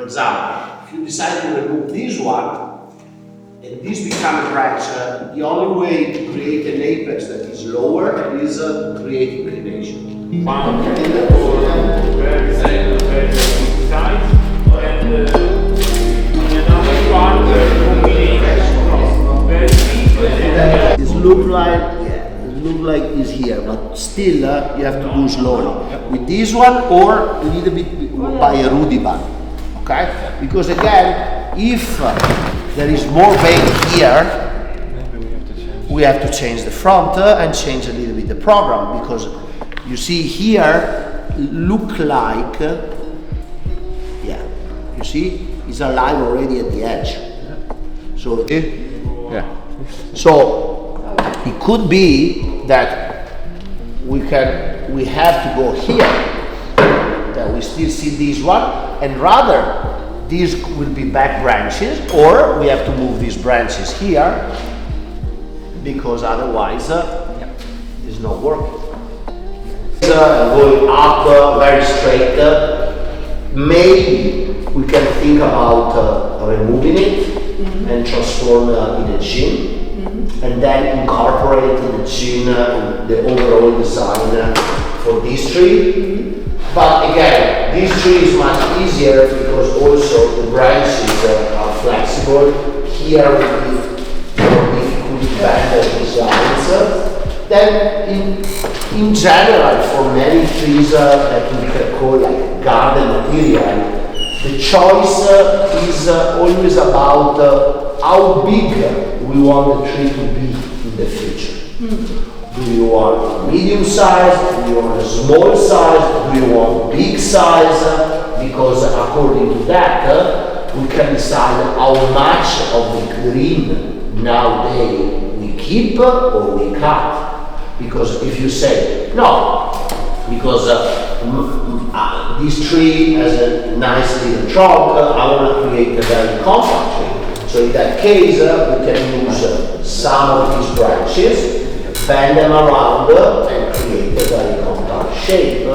example, if you decide to remove this one, and this becomes a branch, the only way to create an apex that is lower is to create inclination. One very size, and another one combination very deep. It look like it's here, but still you have to do slowly. With this one or a little bit by a Rudy band, okay? Because again, if there is more vein here, we have to change the front and change a little bit the program, because you see here, look like, yeah, you see, it's alive already at the edge. So, so it could be that we have to go here, that we still see this one, and rather these will be back branches, or we have to move these branches here, because otherwise it's not working. Going up very straight, maybe we can think about removing it and transform in a gym, and then incorporate in the gym the overall design for this tree. But again, this tree is much easier because also the branches are flexible. Here we have more difficult to bend the designs. Then in general, for many trees that we can call like garden material, the choice is always about how big we want the tree to be in the future. Do you want medium size? Do you want a small size? Do you want big size? Because according to that, we can decide how much of the green nowadays we keep or we cut. Because if you say, no, because this tree has a nice little trunk, I want to create a very compact tree. So in that case, we can use some of these branches, bend them around and create a very compact shape.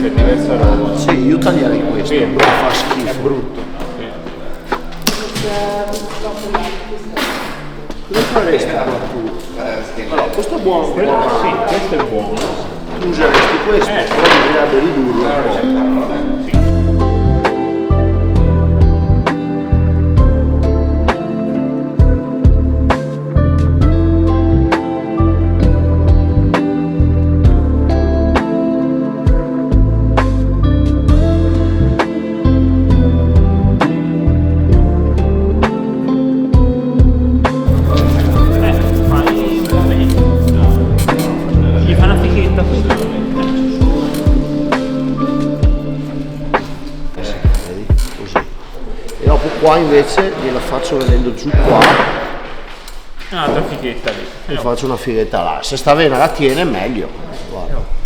questa è diversa roba. Sì, io taglierei questo, Sì, non fa è schifo. brutto. Cosa faresti qua tu? Allora, questo è buono, Quello, sì, questo è buono. tu useresti questo, però bisognerebbe ridurlo un po'. Sì. Gli fa una fichetta così. Vedi? Così. E dopo qua invece gliela faccio venendo giù qua Un'altra fichetta lì. e faccio una fighetta là. Se sta bene la tiene meglio. Guarda.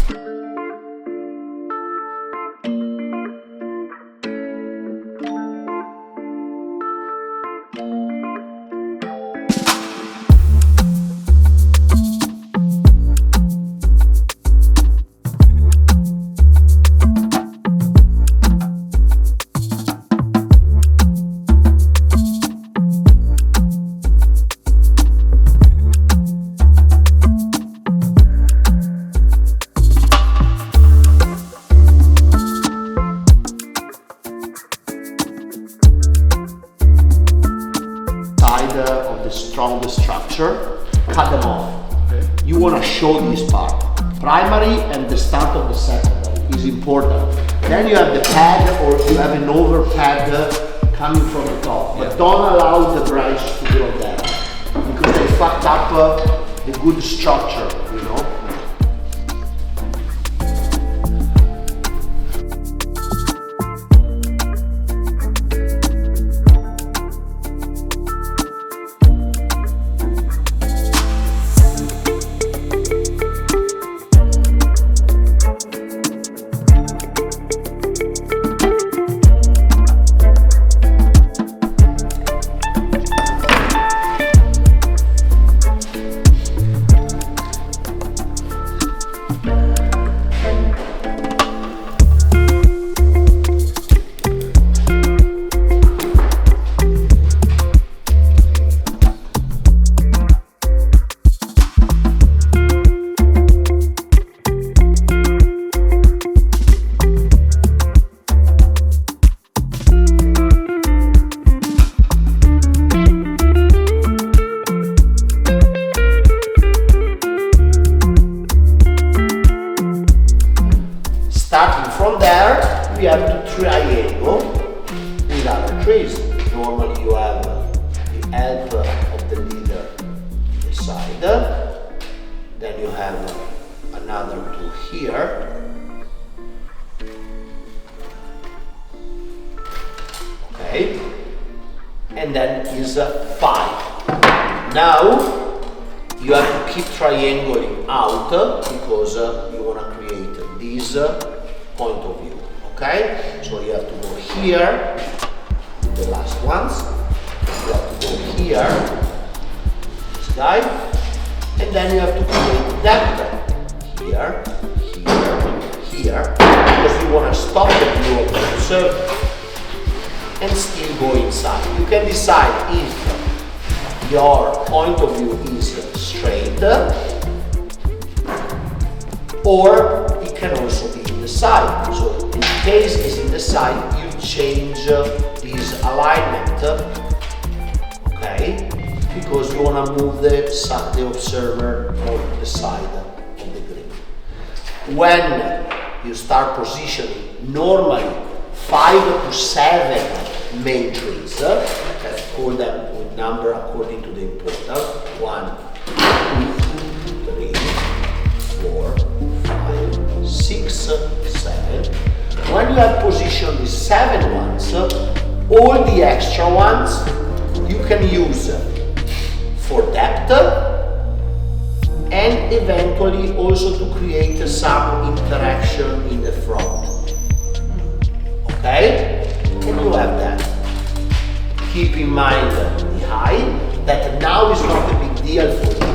Of the strongest structure, cut them off. Okay. You want to show this part. Primary and the start of the secondary is important. Then you have the pad or you have an over pad coming from the top. But don't allow the branch to go there because they fucked up the good structure, you know. Starting from there, we have to triangle with other trees. Normally you have the help of the leader this side, then you have another two here. Okay, and then is 5. Now you have to keep triangling out because you want to create this point of view. Okay, so you have to go here, the last ones. You have to go here, this guy, and then you have to create depth here, here, because you want to stop the view of the observer and still go inside. You can decide if your point of view is straight or it can also be in the side. So in case it's in the side, you change this alignment, okay? Because you want to move the observer on the side of the green. When you start positioning, normally 5 to 7 main trees, let's call them with number according to the importance. 1, 2, 3, 4, 5, 6, 7. When you have positioned the 7 ones, all the extra ones you can use for depth and eventually also to create some interaction in the front. Okay? And you have that. Keep in mind the height, that now is not a big deal for you.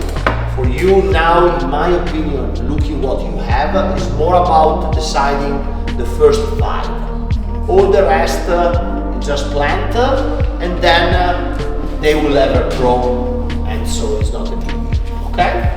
For you now, in my opinion, looking what you have, is more about deciding the first 5. All the rest you just plant and then they will ever grow, and so it's not a big deal, okay?